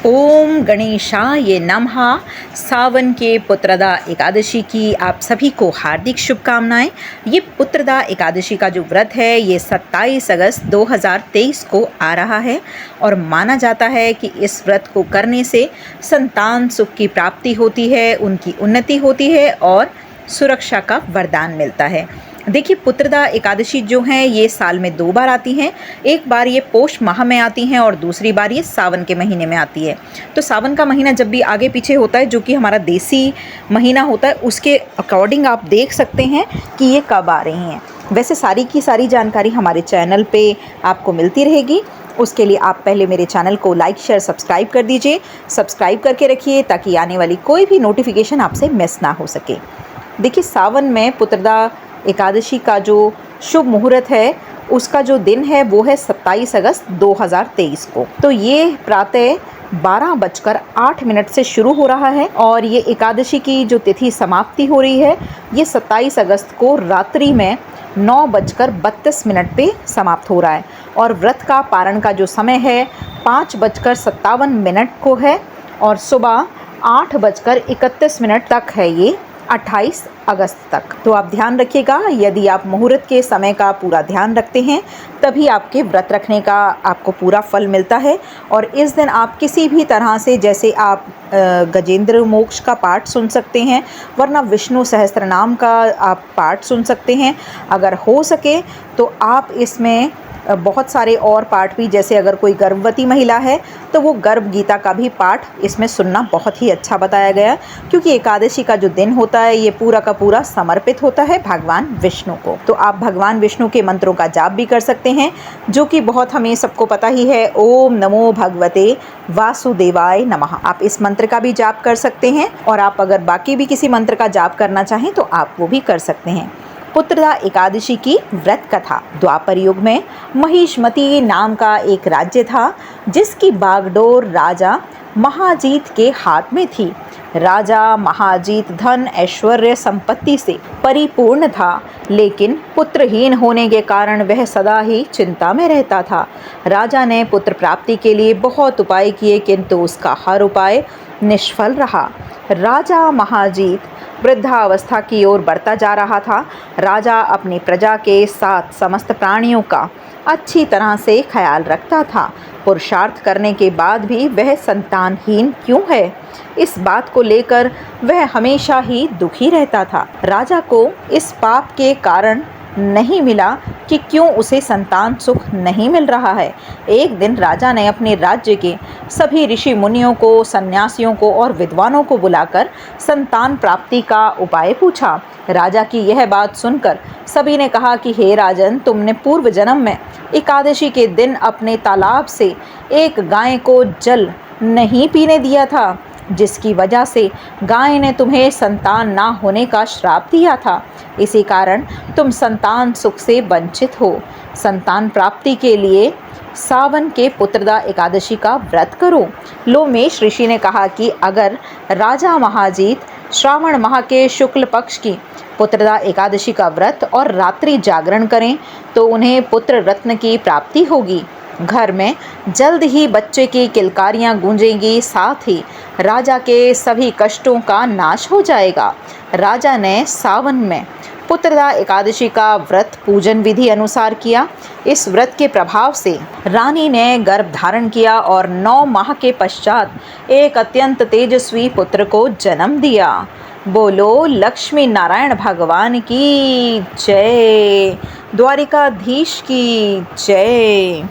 ओम गणेशाय नमः। सावन के पुत्रदा एकादशी की आप सभी को हार्दिक शुभकामनाएं। ये पुत्रदा एकादशी का जो व्रत है ये 27 अगस्त 2023 को आ रहा है और माना जाता है कि इस व्रत को करने से संतान सुख की प्राप्ति होती है, उनकी उन्नति होती है और सुरक्षा का वरदान मिलता है। देखिए, पुत्रदा एकादशी जो हैं ये साल में 2 बार आती हैं। एक बार ये पोष माह में आती हैं और दूसरी बार ये सावन के महीने में आती है। तो सावन का महीना जब भी आगे पीछे होता है, जो कि हमारा देसी महीना होता है, उसके अकॉर्डिंग आप देख सकते हैं कि ये कब आ रही हैं। वैसे सारी की सारी जानकारी हमारे चैनल पे आपको मिलती रहेगी। उसके लिए आप पहले मेरे चैनल को लाइक शेयर सब्सक्राइब कर दीजिए। सब्सक्राइब करके रखिए ताकि आने वाली कोई भी नोटिफिकेशन आपसे मिस ना हो सके। देखिए, सावन में पुत्रदा एकादशी का जो शुभ मुहूर्त है उसका जो दिन है वो है 27 अगस्त 2023 को। तो ये प्रातः 12:08 से शुरू हो रहा है और ये एकादशी की जो तिथि समाप्ति हो रही है ये 27 अगस्त को रात्रि में 9:32 पे समाप्त हो रहा है। और व्रत का पारण का जो समय है 5:57 को है और सुबह 8:31 तक है, ये 28 अगस्त तक। तो आप ध्यान रखिएगा, यदि आप मुहूर्त के समय का पूरा ध्यान रखते हैं तभी आपके व्रत रखने का आपको पूरा फल मिलता है। और इस दिन आप किसी भी तरह से, जैसे आप गजेंद्र मोक्ष का पाठ सुन सकते हैं, वरना विष्णु सहस्त्रनाम का आप पाठ सुन सकते हैं। अगर हो सके तो आप इसमें बहुत सारे और पाठ भी, जैसे अगर कोई गर्भवती महिला है तो वो गर्भ गीता का भी पाठ इसमें सुनना बहुत ही अच्छा बताया गया, क्योंकि एकादशी का जो दिन होता है ये पूरा का पूरा समर्पित होता है भगवान विष्णु को। तो आप भगवान विष्णु के मंत्रों का जाप भी कर सकते हैं, जो कि बहुत हमें सबको पता ही है। ओम नमो भगवते वासुदेवाय नमः, आप इस मंत्र का भी जाप कर सकते हैं। और आप अगर बाकी भी किसी मंत्र का जाप करना चाहें तो आप वो भी कर सकते हैं। पुत्रदा एकादशी की व्रत कथा। द्वापर युग में महिष्मती नाम का एक राज्य था जिसकी बागडोर राजा महाजीत के हाथ में थी। राजा महाजीत धन ऐश्वर्य संपत्ति से परिपूर्ण था, लेकिन पुत्रहीन होने के कारण वह सदा ही चिंता में रहता था। राजा ने पुत्र प्राप्ति के लिए बहुत उपाय किए, किंतु उसका हर उपाय निष्फल रहा। राजा महाजीत वृद्धावस्था की ओर बढ़ता जा रहा था। राजा अपनी प्रजा के साथ समस्त प्राणियों का अच्छी तरह से ख्याल रखता था। पुरुषार्थ करने के बाद भी वह संतानहीन क्यों है, इस बात को लेकर वह हमेशा ही दुखी रहता था। राजा को इस पाप के कारण नहीं मिला कि क्यों उसे संतान सुख नहीं मिल रहा है। एक दिन राजा ने अपने राज्य के सभी ऋषि मुनियों को, सन्यासियों को और विद्वानों को बुलाकर संतान प्राप्ति का उपाय पूछा। राजा की यह बात सुनकर सभी ने कहा कि हे राजन, तुमने पूर्व जन्म में एकादशी के दिन अपने तालाब से एक गाय को जल नहीं पीने दिया था, जिसकी वजह से गाय ने तुम्हें संतान ना होने का श्राप दिया था। इसी कारण तुम संतान सुख से वंचित हो। संतान प्राप्ति के लिए सावन के पुत्रदा एकादशी का व्रत करो। लोमेश ऋषि ने कहा कि अगर राजा महाजीत श्रावण माह के शुक्ल पक्ष की पुत्रदा एकादशी का व्रत और रात्रि जागरण करें तो उन्हें पुत्र रत्न की प्राप्ति होगी। घर में जल्द ही बच्चे की किलकारियां गूंजेंगी, साथ ही राजा के सभी कष्टों का नाश हो जाएगा। राजा ने सावन में पुत्रदा एकादशी का व्रत पूजन विधि अनुसार किया। इस व्रत के प्रभाव से रानी ने गर्भ धारण किया और 9 माह के पश्चात एक अत्यंत तेजस्वी पुत्र को जन्म दिया। बोलो लक्ष्मी नारायण भगवान की जय, द्वारिकाधीश की जय।